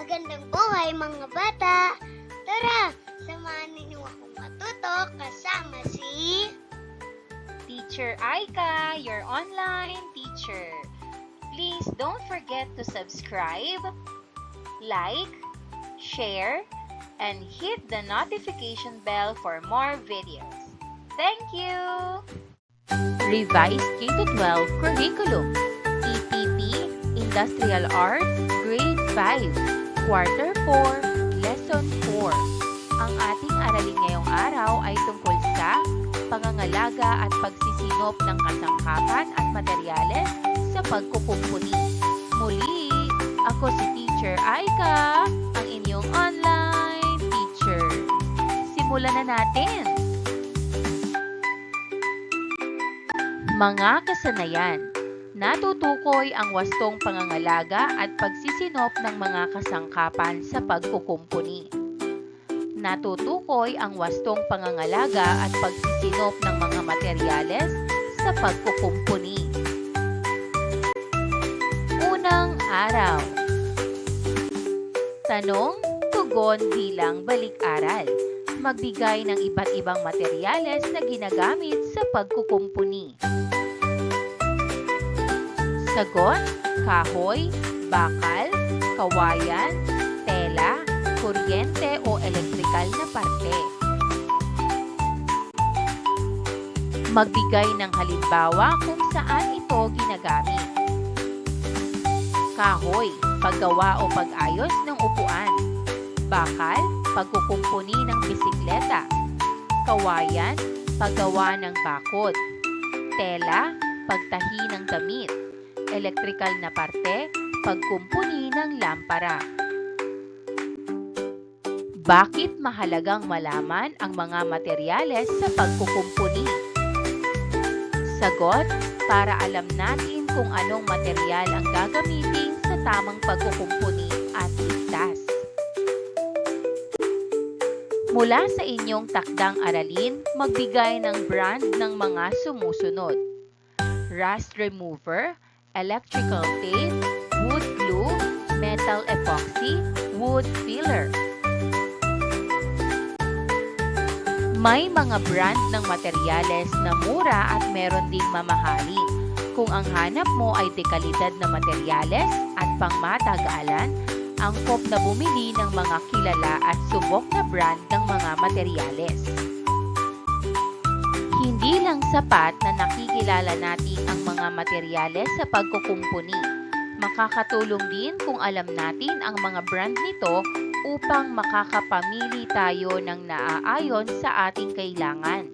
Magandang buhay mga bata! Tara, samahan ninyo akong matuto kasama si... Teacher Aika, your online teacher. Please don't forget to subscribe, like, share, and hit the notification bell for more videos. Thank you! Revised K-12 Curriculum, EPP, Industrial Arts, Grade 5, Quarter 4, Lesson 4. Ang ating aralin ngayong araw ay tungkol sa pangangalaga at pagsisinop ng kasangkapan at materyales sa pagkukumpuni. Muli, ako si Teacher Aika, ang inyong online teacher. Simulan na natin! Mga kasanayan. Natutukoy ang wastong pangangalaga at pagsisinop ng mga kasangkapan sa pagkukumpuni. Natutukoy ang wastong pangangalaga at pagsisinop ng mga materyales sa pagkukumpuni. Unang araw. Tanong, tugon bilang balik-aral. Magbigay ng iba't ibang materyales na ginagamit sa pagkukumpuni. Sagot, kahoy, bakal, kawayan, tela, kuryente o elektrikal na parte. Magbigay ng halimbawa kung saan ito ginagamit. Kahoy, paggawa o pag-ayos ng upuan. Bakal, pagkukumpuni ng bisikleta. Kawayan, paggawa ng bakod. Tela, pagtahi ng damit. Elektrikal na parte, pagkumpuni ng lampara. Bakit mahalagang malaman ang mga materyales sa pagkukumpuni? Sagot, para alam natin kung anong materyal ang gagamitin sa tamang pagkukumpuni at ligtas. Mula sa inyong takdang aralin, magbigay ng brand ng mga sumusunod. Rust remover, electrical tape, wood glue, metal epoxy, wood filler. May mga brand ng materyales na mura at meron ding mamahalin. Kung ang hanap mo ay dekalidad na materyales at pangmatagalan, angkop na bumili ng mga kilala at subok na brand ng mga materyales. Hindi lang sapat na nakikilala natin ang mga materyales sa pagkukumpuni. Makakatulong din kung alam natin ang mga brand nito upang makakapamili tayo ng naaayon sa ating kailangan.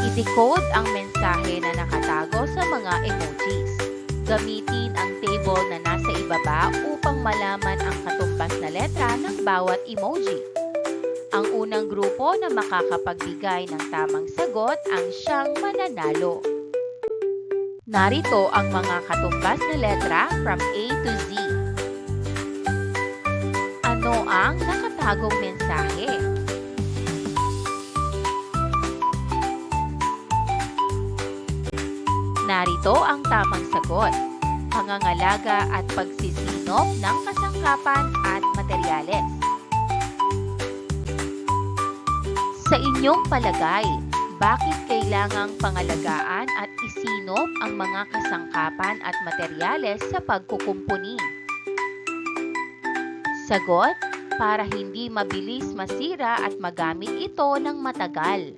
I-decode ang mensahe na nakatago sa mga emojis. Gamitin ang table na nasa ibaba upang malaman ang katumbas na letra ng bawat emoji. Ang unang grupo na makakapagbigay ng tamang sagot ang siyang mananalo. Narito ang mga katumbas na letra from A to Z. Ano ang nakatagong mensahe? Narito ang tamang sagot. Pangangalaga at pagsisinop ng kasangkapan at materyales. Sa inyong palagay, bakit kailangang pangalagaan at isinop ang mga kasangkapan at materyales sa pagkukumpuni? Sagot, para hindi mabilis masira at magamit ito ng matagal.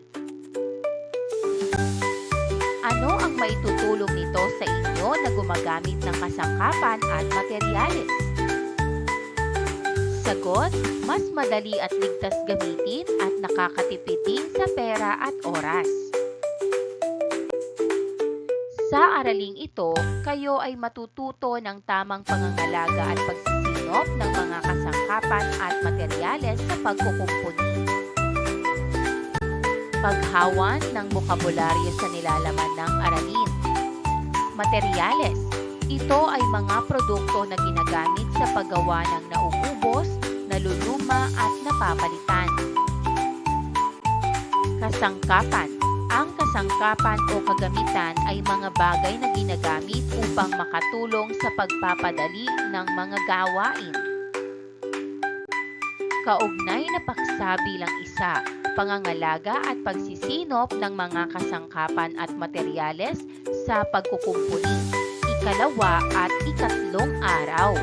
Ano ang maitutulong nito sa inyo na gumagamit ng kasangkapan at materyales? Sagot, mas madali at ligtas gamitin at nakakatipid din sa pera at oras. Sa araling ito, kayo ay matututo ng tamang pangangalaga at pagsisinop ng mga kasangkapan at materyales sa pagkukumpuni. Paghawan ng bokabularyo sa nilalaman ng aralin. Materyales. Ito ay mga produkto na ginagamit sa paggawa ng nauubos, naluluma at napapalitan. Kasangkapan Ang kasangkapan o kagamitan ay mga bagay na ginagamit upang makatulong sa pagpapadali ng mga gawain. Kaugnay na paksa bilang isa, pangangalaga at pagsisinop ng mga kasangkapan at materyales sa pagkukumpuni. Ikalawa at ikatlong araw.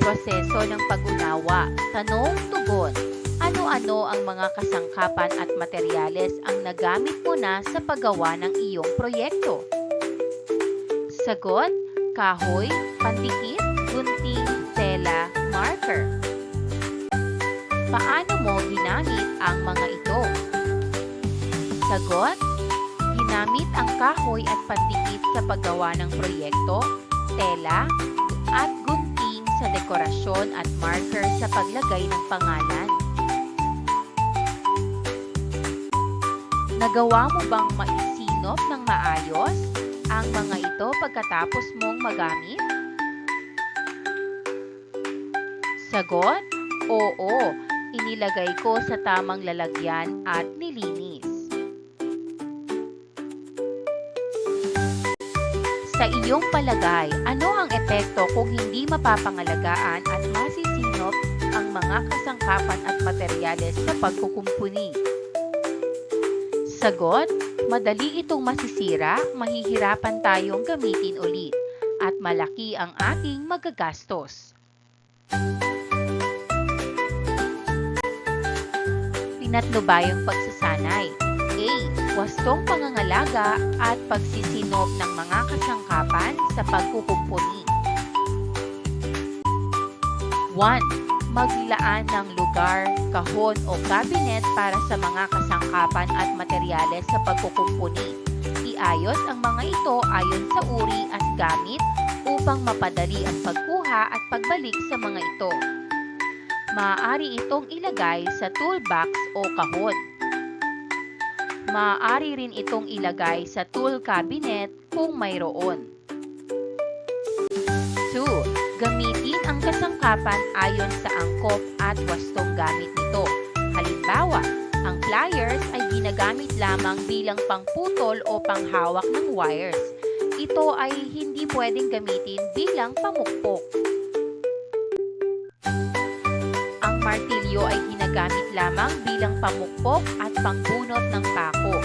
Proseso ng pag-unawa. Tanong-tugon. Ano-ano ang mga kasangkapan at materyales ang nagamit mo na sa paggawa ng iyong proyekto? Sagot: kahoy, pandikit, gunting, tela, marker. Paano mo ginamit ang mga ito? Sagot: ginamit ang kahoy at pandikit sa paggawa ng proyekto, tela, at gunting sa dekorasyon at marker sa paglagay ng pangalan. Nagawa mo bang maisinop ng maayos ang mga ito pagkatapos mong magamit? Sagot: oo, inilagay ko sa tamang lalagyan at nilinis. Sa iyong palagay, ano ang epekto kung hindi mapapangalagaan at masisinop ang mga kasangkapan at materyales sa pagkukumpuni? Sagot: madali itong masisira, mahihirapan tayong gamitin ulit, at malaki ang ating magagastos. Pinatnubayang pagsasanay. A. Wastong pangangalaga at pagsisinop ng mga kasangkapan sa pagkukumpuni. 1. Maglaan ng lugar, kahon o cabinet para sa mga kasangkapan at materyales sa pagkukumpuni. Iayos ang mga ito ayon sa uri at gamit upang mapadali ang pagkuha at pagbalik sa mga ito. Maaari itong ilagay sa toolbox o kahon. Maaari rin itong ilagay sa tool cabinet kung mayroon. 2. Gamitin ang kasangkapan ayon sa angkop at wastong gamit nito. Halimbawa, ang pliers ay ginagamit lamang bilang pangputol o panghawak ng wires. Ito ay hindi pwedeng gamitin bilang pamukpok. Ang martilyo ay ginagamit lamang bilang pamukpok at pangbunot ng pako,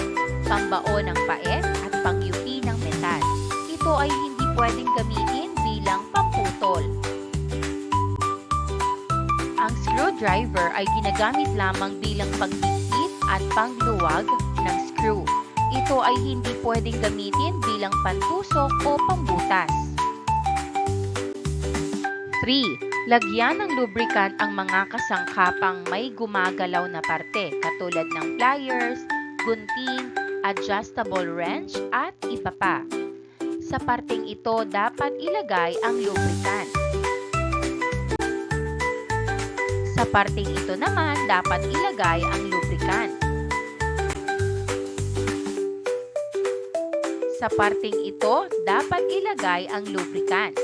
pambao ng paet at pangyupi ng metal. Ito ay hindi pwedeng gamitin bilang pamputol. Ang screwdriver ay ginagamit lamang bilang pagdikit at pangluwag ng screw. Ito ay hindi pwedeng gamitin bilang pantusok o pambutas. 3. Lagyan ng lubricant ang mga kasangkapang may gumagalaw na parte katulad ng pliers, gunting, adjustable wrench at iba pa. Sa parteng ito dapat ilagay ang lubricant. Sa parteng ito naman dapat ilagay ang lubricant. Sa parteng ito dapat ilagay ang lubricant.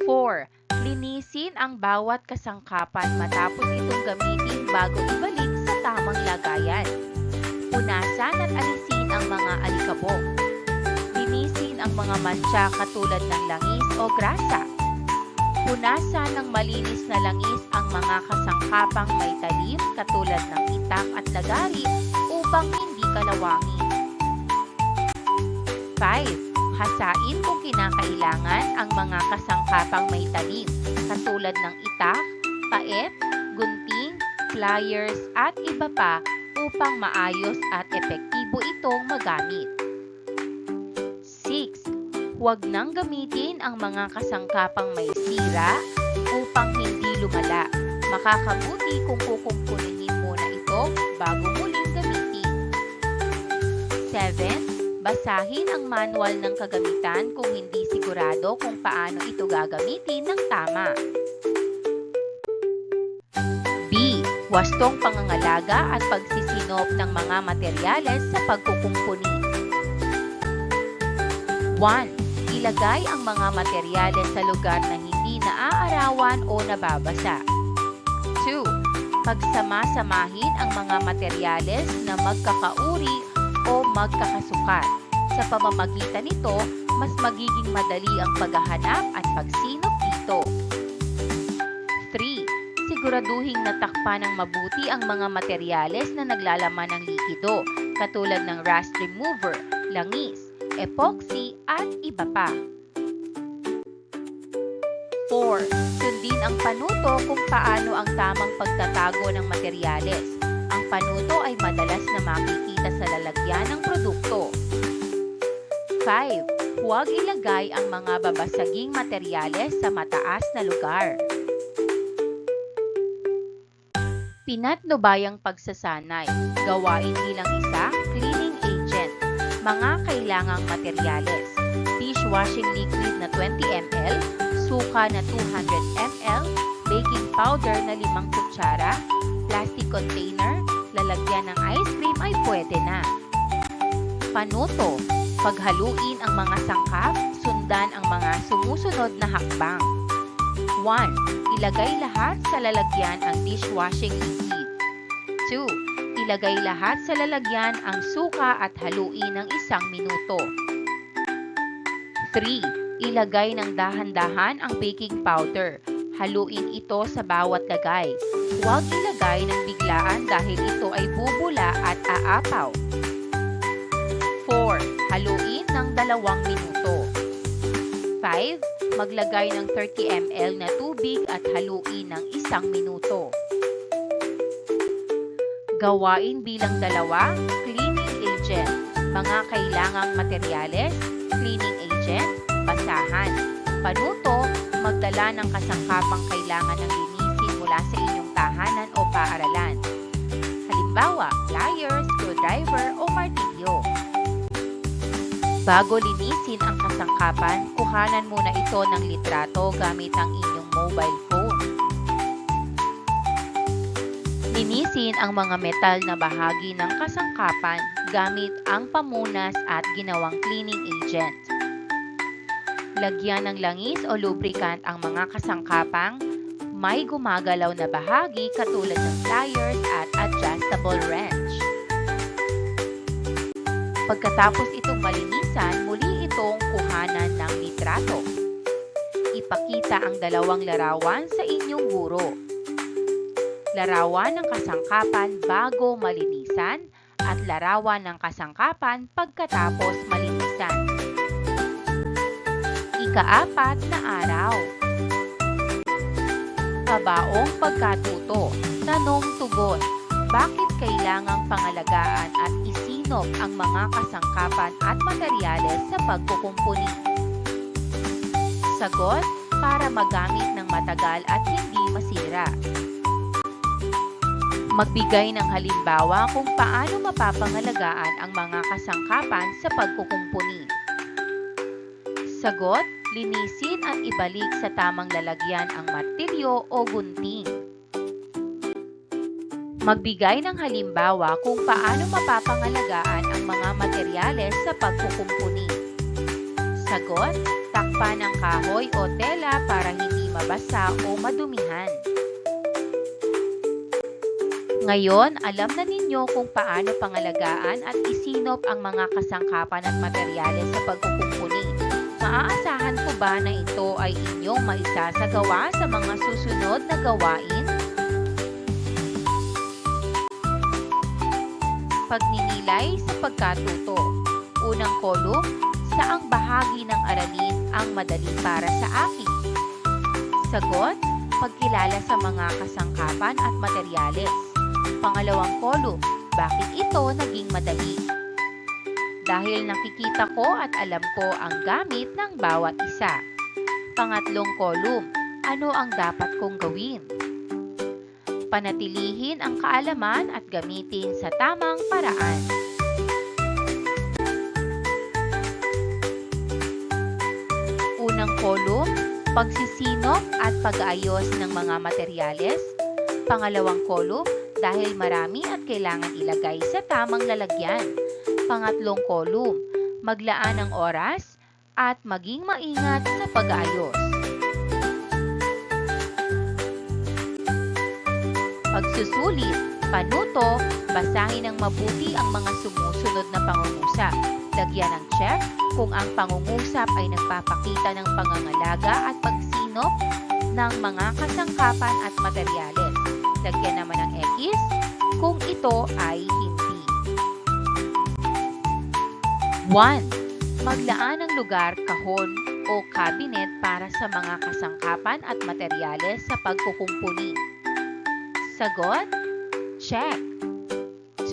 4. Linisin ang bawat kasangkapan matapos itong gamitin bago ibalik sa tamang lagayan. Punasan at alisin ang mga alikabok. Linisin ang mga mantsa katulad ng langis o grasa. Punasan ng malinis na langis ang mga kasangkapang may talim katulad ng itak at lagari upang hindi kalawangin. 5. Hasain kung kinakailangan ang mga kasangkapang may talim katulad ng itak, paet, gunting, pliers at iba pa upang maayos at epektibo itong magamit. 6. Huwag nang gamitin ang mga kasangkapang may sira upang hindi lumala. Makakabuti kung kukumpunihin muna ito bago muling gamitin. 7. Basahin ang manual ng kagamitan kung hindi sigurado kung paano ito gagamitin ng tama. B. Wastong pangangalaga at pagsisinop ng mga materyales sa pagkukumpuni. 1. Ilagay ang mga materyales sa lugar na hindi naaarawan o nababasa. 2. Pagsama-samahin ang mga materyales na magkakauri o magkakasukat. Sa pamamagitan nito, mas magiging madali ang paghahanap at pagsinop dito. 3. Siguraduhing natakpan ng mabuti ang mga materyales na naglalaman ng likido, katulad ng rust remover, langis, epoxy, at iba pa. 4. Sundin ang panuto kung paano ang tamang pagtatago ng materyales. Ang panuto ay madalas na makikita sa lalagyan ng produkto. 5. Huwag ilagay ang mga babasaging materyales sa mataas na lugar. Pinatnubayang pagsasanay. Gawain bilang isa, cleaning agent. Mga kailangang materyales. Dishwashing liquid na 20 ml, suka na 200 ml, baking powder na 5 kutsara, plastic container, lalagyan ng ice cream ay pwede na. Panuto. Paghaluin ang mga sangkap, sundan ang mga sumusunod na hakbang. 1. Ilagay lahat sa lalagyan ang dishwashing liquid. 2. Ilagay lahat sa lalagyan ang suka at haluin ng 1 minuto. 3. Ilagay ng dahan-dahan ang baking powder. Haluin ito sa bawat lagay. Huwag ilagay ng biglaan dahil ito ay bubula at aapaw. 4. Haluin ng 2 minuto. 5. Maglagay ng 30 ml na tubig at haluin ng 1 minuto. Gawain bilang 2, cleaning agent. Mga kailangang materyales, cleaning agent, basahan. Panuto, magdala ng kasangkapang kailangan ng linisin mula sa inyong tahanan o paaralan. Halimbawa, pliers, screwdriver o martilyo. Bago linisin ang kasangkapan, kuhanan muna ito ng litrato gamit ang inyong mobile phone. Linisin ang mga metal na bahagi ng kasangkapan gamit ang pamunas at ginawang cleaning agent. Lagyan ng langis o lubricant ang mga kasangkapang may gumagalaw na bahagi katulad ng pliers at adjustable wrench. Pagkatapos itong malinisan, muli itong kuhanan ng litrato. Ipakita ang 2 larawan sa inyong guro. Larawan ng kasangkapan bago malinisan at larawan ng kasangkapan pagkatapos malinisan. Ika-4 na araw. Pabaong pagkatuto. Tanong-tugon. Bakit kailangang pangalagaan at isinop ang mga kasangkapan at materyales sa pagkukumpuni? Sagot, para magamit ng matagal at hindi masira. Magbigay ng halimbawa kung paano mapapangalagaan ang mga kasangkapan sa pagkukumpuni. Sagot, linisin at ibalik sa tamang lalagyan ang martilyo o gunting. Magbigay ng halimbawa kung paano mapapangalagaan ang mga materyales sa pagkukumpuni. Sagot, takpan ng kahoy o tela para hindi mabasa o madumihan. Ngayon, alam na ninyo kung paano pangalagaan at isinop ang mga kasangkapan at materyales sa pagkukumpuni. Maaasahan ko ba na ito ay inyong maisasagawa sa mga susunod na gawain? Pagninilay sa pagkatuto. Unang kolum, saang bahagi ng aralin ang madali para sa akin? Sagot, pagkilala sa mga kasangkapan at materyales. Pangalawang kolum, bakit ito naging madali? Dahil nakikita ko at alam ko ang gamit ng bawat isa. Pangatlong kolum, ano ang dapat kong gawin? Panatilihin ang kaalaman at gamitin sa tamang paraan. Unang kolum, pagsisinop at pag-aayos ng mga materyales. Pangalawang kolum, dahil marami at kailangan ilagay sa tamang lalagyan. Pangatlong kolum, maglaan ng oras at maging maingat sa pag-aayos. Pagsusulit, panuto, basahin ng mabuti ang mga sumusunod na pangungusap. Lagyan ng check kung ang pangungusap ay nagpapakita ng pangangalaga at pagsinop ng mga kasangkapan at materyales. Lagyan naman ng X kung ito ay hindi. 1. Maglaan ng lugar, kahon o cabinet para sa mga kasangkapan at materyales sa pagkukumpuni. Sagot? Check. 2.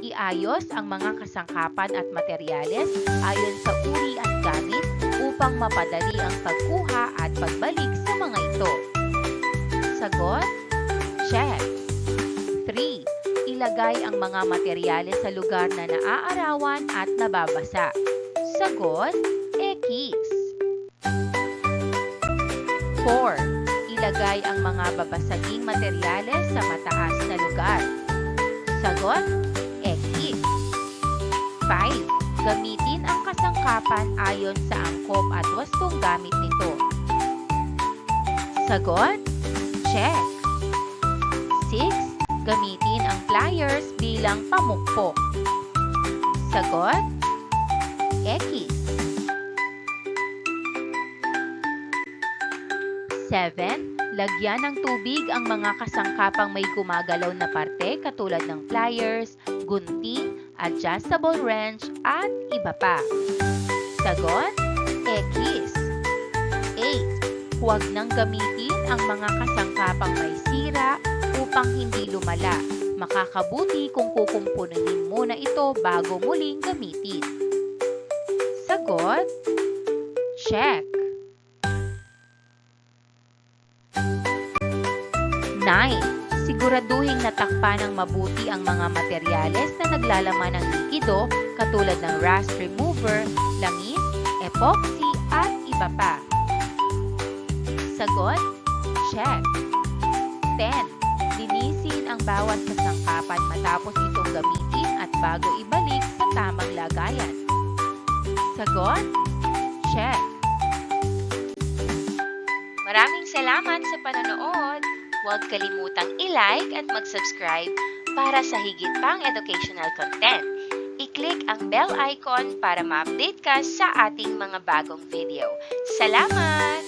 Iayos ang mga kasangkapan at materyales ayon sa uri at gamit upang mapadali ang pagkuha at pagbalik sa mga ito. Sagot? Check. 3. Ilagay ang mga materyales sa lugar na naaarawan at nababasa. Sagot? X. 4. Ilagay ang mga babasaging materyales sa mataas na lugar. Sagot? X. 5. Gamitin ang kasangkapan ayon sa angkop at wastong gamit nito. Sagot? Check. 6. Gamitin ang pliers bilang pamukpok. Sagot? X. 7. Lagyan ng tubig ang mga kasangkapang may gumagalaw na parte katulad ng pliers, gunting, adjustable wrench, at iba pa. Sagot? X. 8. Huwag nang gamitin ang mga kasangkapang may sira upang hindi lumala. Makakabuti kung kukumpunin muna ito bago muling gamitin. Sagot? Check. 9. Siguraduhin natakpan ng mabuti ang mga materyales na naglalaman ng likido katulad ng rust remover, langis, epoxy, at iba pa. Sagot? Check. 10. Linisin ang bawat kasangkapan matapos itong gamitin at bago ibalik sa tamang lagayan. Sagot? Check. Maraming salamat sa panonood! Huwag kalimutang i-like at mag-subscribe para sa higit pang educational content. I-click ang bell icon para ma-update ka sa ating mga bagong video. Salamat!